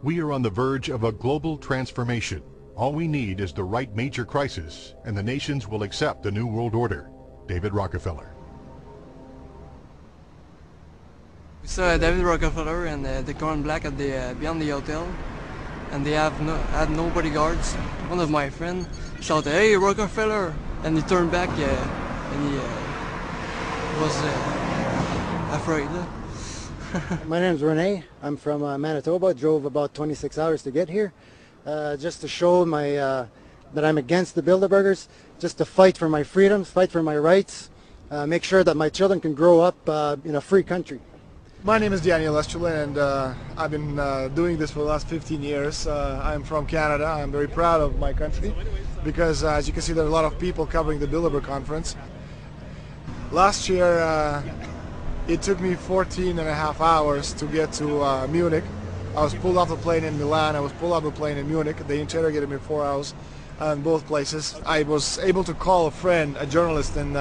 We are on the verge of a global transformation. All we need is the right major crisis, and the nations will accept the New World Order. David Rockefeller. We saw David Rockefeller and the Corn Black at the beyond the hotel, and they had no bodyguards. One of my friends shouted, "Hey, Rockefeller!" and he turned back and he was afraid. My name's Rene. I'm from Manitoba. Drove about 26 hours to get here, just to show that I'm against the Bilderbergers, just to fight for my freedoms, fight for my rights, make sure that my children can grow up in a free country. My name is Daniel Estrelin, and I've been doing this for the last 15 years. I'm from Canada. I'm very proud of my country because, as you can see, there are a lot of people covering the Bilderberg conference. Last year, it took me 14 and a half hours to get to Munich. I was pulled off the plane in Milan. I was pulled off the plane in Munich. They interrogated me 4 hours in both places. I was able to call a friend, a journalist in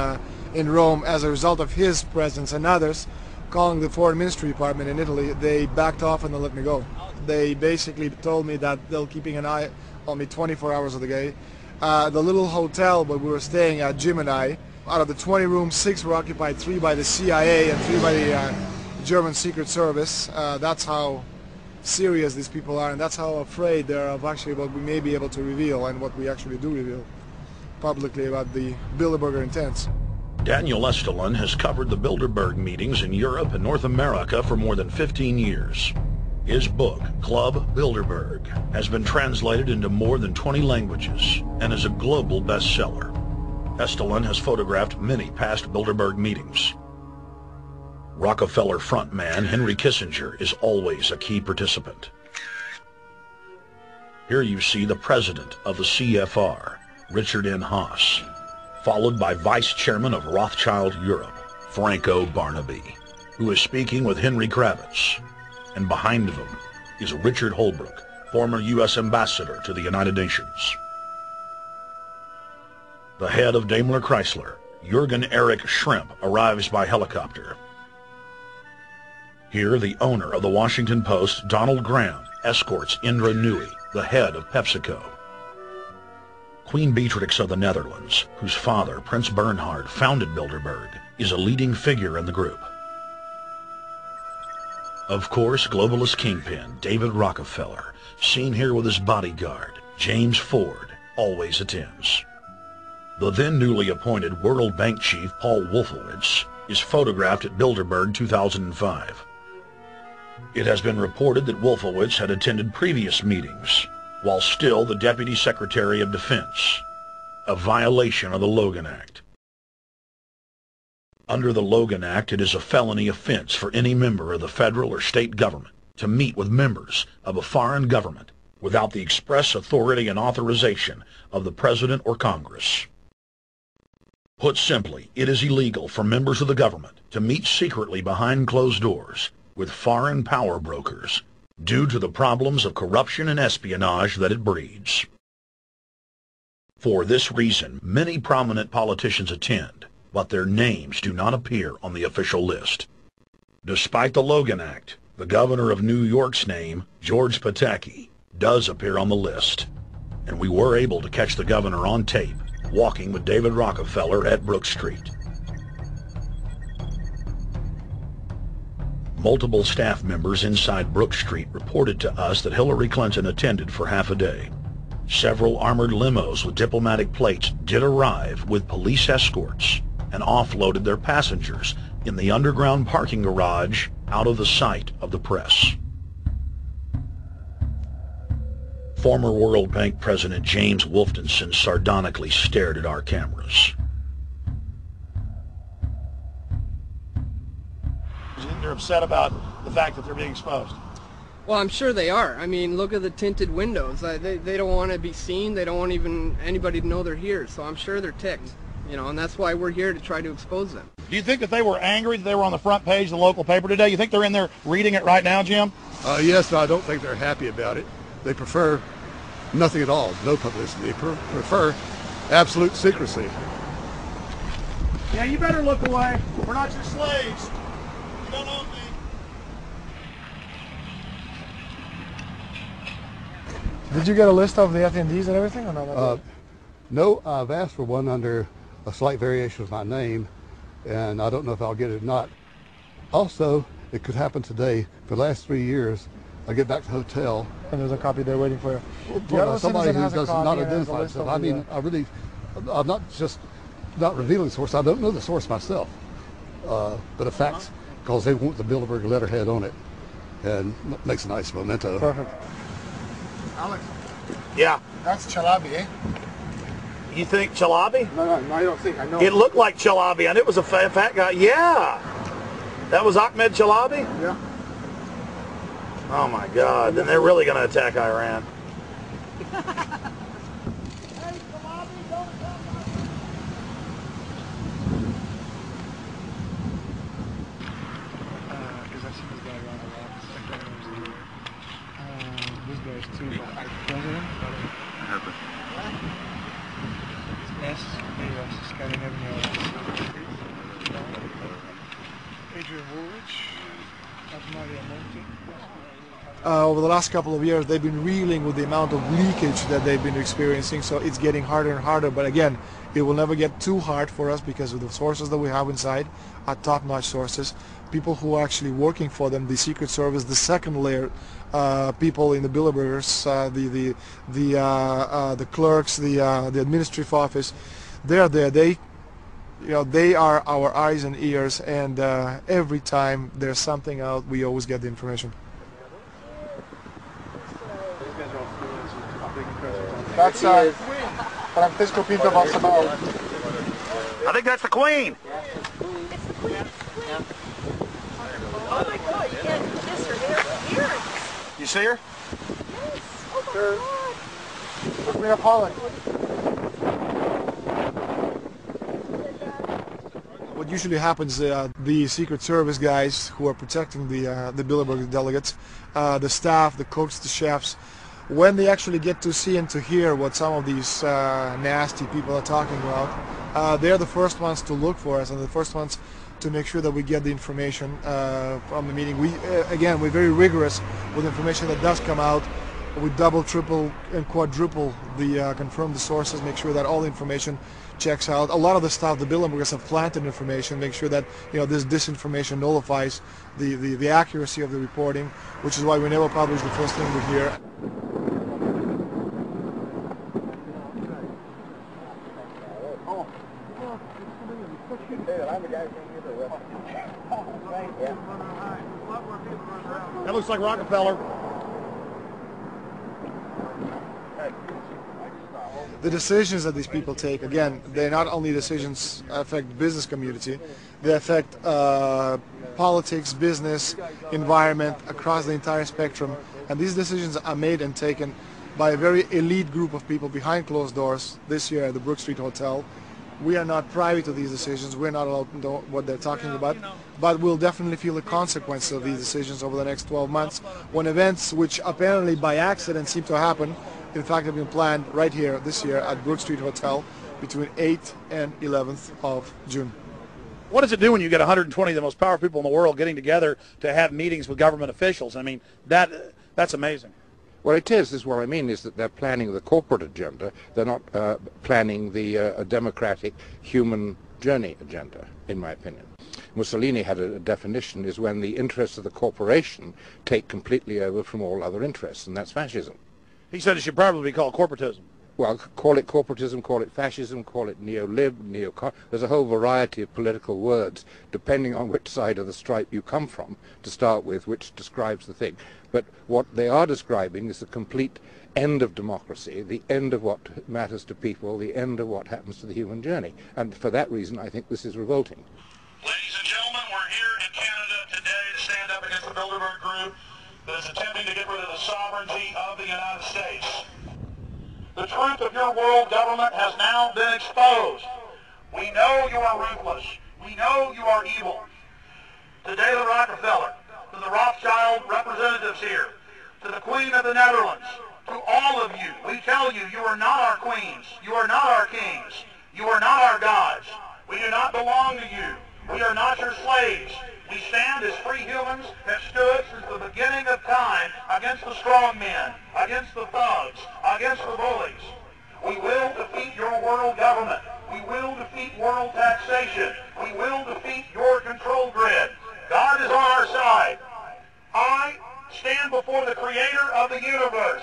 Rome, as a result of his presence and others. Calling the Foreign Ministry Department in Italy, they backed off and they let me go. They basically told me that they'll keeping an eye on me 24 hours of the day. The little hotel where we were staying at, Jim and I, out of the 20 rooms, 6 were occupied, 3 by the CIA and 3 by the German Secret Service. That's how serious these people are, and that's how afraid they are of actually what we may be able to reveal and what we actually do reveal publicly about the Bilderberger intents. Daniel Estrelin has covered the Bilderberg meetings in Europe and North America for more than 15 years. His book, Club Bilderberg, has been translated into more than 20 languages and is a global bestseller. Estrelin has photographed many past Bilderberg meetings. Rockefeller frontman Henry Kissinger is always a key participant. Here you see the president of the CFR, Richard N. Haas, followed by Vice Chairman of Rothschild Europe, Franco Barnaby, who is speaking with Henry Kravitz, and behind them is Richard Holbrooke, former U.S. Ambassador to the United Nations. The head of Daimler Chrysler, Jürgen Erich Schrempp, arrives by helicopter. Here, the owner of the Washington Post, Donald Graham, escorts Indra Nooyi, the head of PepsiCo. Queen Beatrix of the Netherlands, whose father, Prince Bernhard, founded Bilderberg, is a leading figure in the group. Of course, globalist kingpin David Rockefeller, seen here with his bodyguard, James Ford, always attends. The then newly appointed World Bank chief, Paul Wolfowitz, is photographed at Bilderberg 2005. It has been reported that Wolfowitz had attended previous meetings, while still the Deputy Secretary of Defense, a violation of the Logan Act. Under the Logan Act, it is a felony offense for any member of the federal or state government to meet with members of a foreign government without the express authority and authorization of the President or Congress. Put simply, it is illegal for members of the government to meet secretly behind closed doors with foreign power brokers due to the problems of corruption and espionage that it breeds. For this reason, many prominent politicians attend, but their names do not appear on the official list. Despite the Logan Act, the governor of New York's name, George Pataki, does appear on the list, and we were able to catch the governor on tape walking with David Rockefeller at Brook Street. Multiple staff members inside Brook Street reported to us that Hillary Clinton attended for half a day. Several armored limos with diplomatic plates did arrive with police escorts and offloaded their passengers in the underground parking garage out of the sight of the press. Former World Bank President James Wolfensohn sardonically stared at our cameras. They're upset about the fact that they're being exposed. Well, I'm sure they are. I mean, look at the tinted windows. They don't want to be seen. They don't want even anybody to know they're here. So I'm sure they're ticked, you know, and that's why we're here to try to expose them. Do you think that they were angry that they were on the front page of the local paper today? You think they're in there reading it right now, Jim? Yes, I don't think they're happy about it. They prefer nothing at all, no publicity. They prefer absolute secrecy. Yeah, you better look away. We're not your slaves. You don't own me. Did you get a list of the attendees and everything, or not? No, I've asked for one under a slight variation of my name, and I don't know if I'll get it or not. Also, it could happen today. For the last 3 years, I get back to the hotel. And there's a copy there waiting for you. Somebody who does not identify himself. I mean, I'm not just not revealing the source. I don't know the source myself. But the facts, because they want the Bilderberg letterhead on it, and makes a nice memento. Perfect. Alex. Yeah. That's Chalabi, eh? You think Chalabi? No, I don't think. I know. It looked like Chalabi, and it was a fat guy. Yeah. That was Ahmed Chalabi? Yeah. Oh my God, then they're really going to attack Iran. This guy is too, but I president. Yes, yes, scanning everywhere. Adrian Woolrich, Maria Monti. Over the last couple of years, they've been reeling with the amount of leakage that they've been experiencing, so it's getting harder and harder. But again, it will never get too hard for us because of the sources that we have inside are top-notch sources. People who are actually working for them, the Secret Service, the second layer, people in the Bilderbergers, the clerks, the administrative office, they're there. They are our eyes and ears, and every time there's something out, we always get the information. That's Francisco Pinto Balsamao. I think that's the Queen. It's the Queen. Yeah. Oh my God, you can't miss her earrings. You see her? Yes. Oh my God. Queen of Holland. What usually happens, the Secret Service guys who are protecting the Bilderberg delegates, the staff, the cooks, the chefs, when they actually get to see and to hear what some of these nasty people are talking about, they're the first ones to look for us and the first ones to make sure that we get the information from the meeting. Again, we're very rigorous with information that does come out. We double, triple, and quadruple confirm the sources, make sure that all the information checks out. A lot of the stuff, the Bilderbergers have planted information, make sure that this disinformation nullifies the accuracy of the reporting, which is why we never publish the first thing we hear. That looks like Rockefeller. The decisions that these people take, again, they're not only decisions that affect the business community, they affect politics, business, environment, across the entire spectrum. And these decisions are made and taken by a very elite group of people behind closed doors this year at the Brook Street Hotel. We are not privy to these decisions. We're not allowed to know what they're talking about. But we'll definitely feel the consequences of these decisions over the next 12 months when events which apparently by accident seem to happen, in fact, have been planned right here this year at Brook Street Hotel between 8th and 11th of June. What does it do when you get 120 of the most powerful people in the world getting together to have meetings with government officials? I mean, that's amazing. Well, it is. This is what I mean, is that they're planning the corporate agenda. They're not planning the democratic human journey agenda, in my opinion. Mussolini had a definition, is when the interests of the corporation take completely over from all other interests, and that's fascism. He said it should probably be called corporatism. Well, call it corporatism, call it fascism, call it neo-lib, neo-con. There's a whole variety of political words, depending on which side of the stripe you come from, to start with, which describes the thing. But what they are describing is the complete end of democracy, the end of what matters to people, the end of what happens to the human journey. And for that reason, I think this is revolting. Ladies and gentlemen, we're here in Canada today to stand up against the Bilderberg Group that is attempting to get rid of the sovereignty of the United States. The truth of your world government has now been exposed. We know you are ruthless. We know you are evil. To David Rockefeller, to the Rothschild representatives here, to the Queen of the Netherlands, to all of you, we tell you, you are not our queens. You are not our kings. You are not our gods. We do not belong to you. We are not your slaves. We stand as free humans, have stood since the beginning of time against the strong men, against the thugs, against the bullies. We will defeat your world government. We will defeat world taxation. We will defeat your control grid. God is on our side. I stand before the creator of the universe,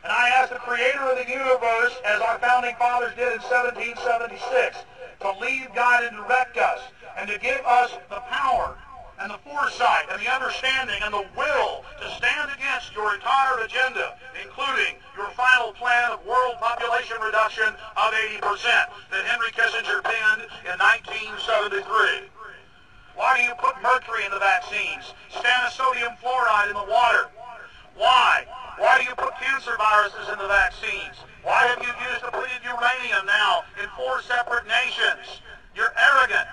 and I ask the creator of the universe, as our founding fathers did in 1776, to lead, guide, and direct us, and to give us the power and the foresight and the understanding and the will to stand against your entire agenda, including your final plan of world population reduction of 80% that Henry Kissinger penned in 1973. Why do you put mercury in the vaccines, sodium fluoride in the water? Why? Why do you put cancer viruses in the vaccines? Why have you used depleted uranium now in 4 separate nations? You're arrogant.